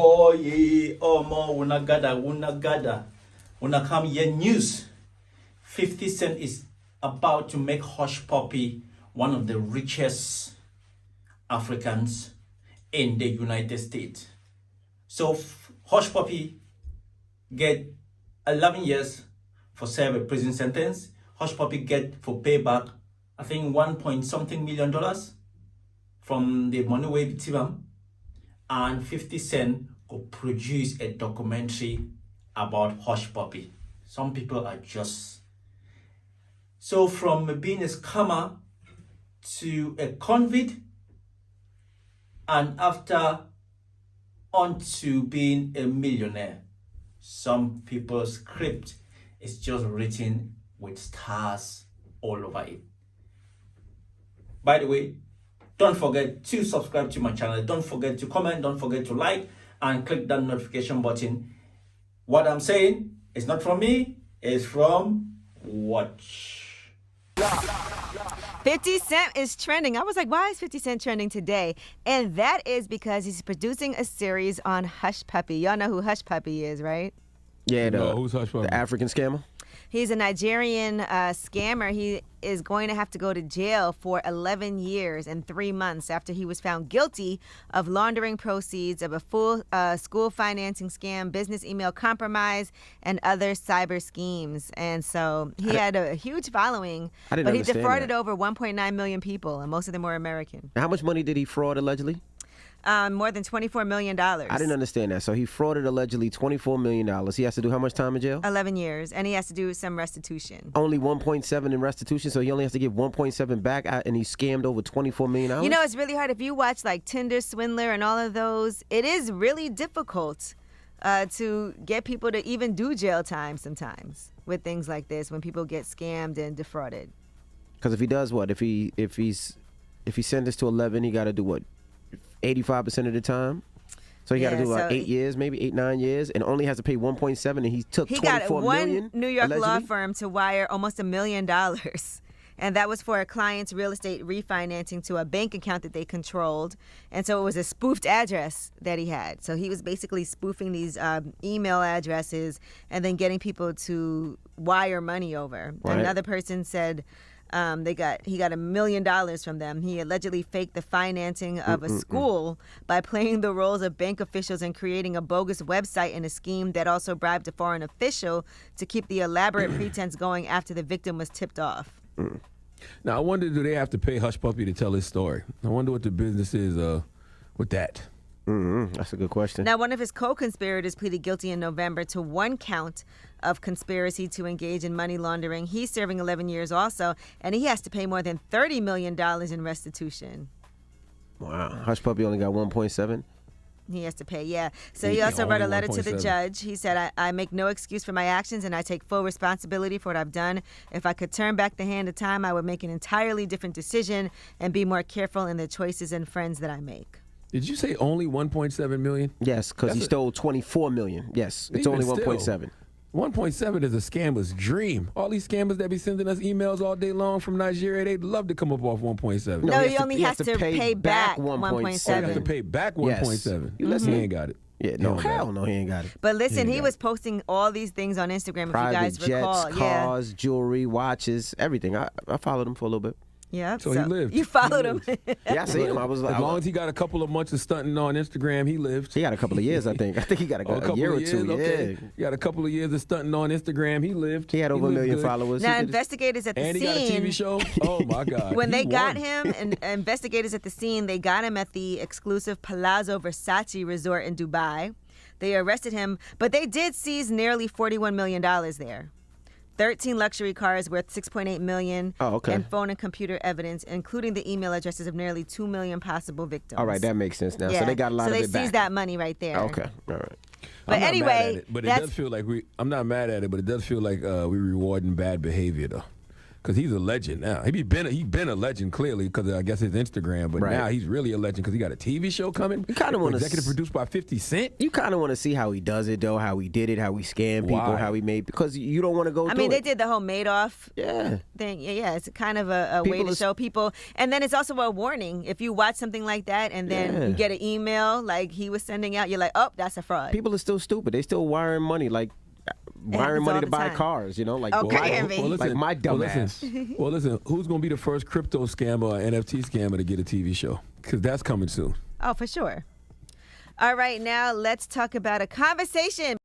Oh yeah, oh more una come here news. 50 Cent is about to make Husspuppi one of the richest Africans in the United States. So Husspuppi get 11 years for serve a prison sentence. Husspuppi get for payback, I think 1 point something million from the money we give him. And 50 Cent could produce a documentary about Husspuppi. Some people are just... So from being a scammer to a convict, and after on to being a millionaire. Some people's script is just written with stars all over it. By the way, don't forget to subscribe to my channel. Don't forget to comment. Don't forget to like and click that notification button. What I'm saying is not from me. It's from Watch. 50 Cent is trending. I was like, why is 50 Cent trending today? And that is because he's producing a series on Husspuppi. Y'all know who Husspuppi is, right? Yeah, who's Husspuppi? The African scammer. He's a Nigerian scammer. He is going to have to go to jail for 11 years and 3 months after he was found guilty of laundering proceeds of a full school financing scam, business email compromise, and other cyber schemes. And so he had a huge following, but he defrauded over 1.9 million people, and most of them were American. How much money did he fraud allegedly? More than $24 million. I didn't understand that. So he frauded allegedly $24 million. He has to do how much time in jail? 11 years, and he has to do some restitution. Only 1.7 in restitution, so he only has to give 1.7 back, and he scammed over $24 million? You know, it's really hard. If you watch like Tinder Swindler and all of those, it is really difficult to get people to even do jail time sometimes with things like this when people get scammed and defrauded. Because if he does what? If he sentenced to 11, he got to do what? 85% of the time? So he got to do like 8 years, maybe 8-9 years, and only has to pay 1.7, and he took $24 million. He got one New York law firm to wire almost $1 million. And that was for a client's real estate refinancing to a bank account that they controlled. And so it was a spoofed address that he had. So he was basically spoofing these email addresses and then getting people to wire money over. Right. Another person said he got $1 million from them. He allegedly faked the financing of a school by playing the roles of bank officials and creating a bogus website in a scheme that also bribed a foreign official to keep the elaborate pretense going after the victim was tipped off. Now, I wonder, do they have to pay Husspuppi to tell his story? I wonder what the business is with that. That's a good question. Now, one of his co-conspirators pleaded guilty in November to 1 count of conspiracy to engage in money laundering. He's serving 11 years also, and he has to pay more than $30 million in restitution. Wow. Husspuppi only got 1.7? He has to pay, yeah. So he also wrote a letter to the judge. He said, I make no excuse for my actions, and I take full responsibility for what I've done. If I could turn back the hand of time, I would make an entirely different decision and be more careful in the choices and friends that I make. Did you say only 1.7 million? Yes, because he stole 24 million. Yes, it's only 1.7. 1.7 is a scammer's dream. All these scammers that be sending us emails all day long from Nigeria, they'd love to come up off 1.7. No, he only has to pay back 1.7. He has to pay back 1.7. Yes. He ain't got it. Yeah, no, hell no, he ain't got it. But listen, he was posting all these things on Instagram, private if you guys recall. Jets, cars, jewelry, watches, everything. I followed him for a little bit. Yeah, so he lived. You followed him. Yeah, I seen him. I was like, as long as he got a couple of months of stunting on Instagram, he lived. He got a couple of years, I think. I think he got a year or two. Okay. Yeah, he got a couple of years of stunting on Instagram. He lived. He had over 1 million followers. Now, investigators at the scene. And he got a TV show. Oh my God! When they got him, and investigators at the scene, they got him at the exclusive Palazzo Versace resort in Dubai. They arrested him, but they did seize nearly $41 million there. 13 luxury cars worth $6.8 million, and phone and computer evidence, including the email addresses of nearly 2 million possible victims. All right, that makes sense now. Yeah. So they got a lot of it back. So they seized that money right there. Okay, all right. But anyway, but it does feel like I'm not mad at it, but it does feel like we're rewarding bad behavior, though. Because he's a legend now. He been a legend clearly because I guess his Instagram, but now he's really a legend because he got a TV show coming. You kind of want to executive produced by 50 Cent. You kind of want to see how he does it though, how he did it, how he scammed people, how he made, because you don't want to go through it. I mean, they did the whole Madoff thing. Yeah, it's kind of a way to show people. And then it's also a warning. If you watch something like that and then you get an email like he was sending out, you're like, oh, that's a fraud. People are still stupid. They still wiring money money to buy cars, you know, like like my dumb ass. Well, listen, who's going to be the first crypto scammer or NFT scammer to get a TV show? Because that's coming soon. Oh, for sure. All right, now let's talk about a conversation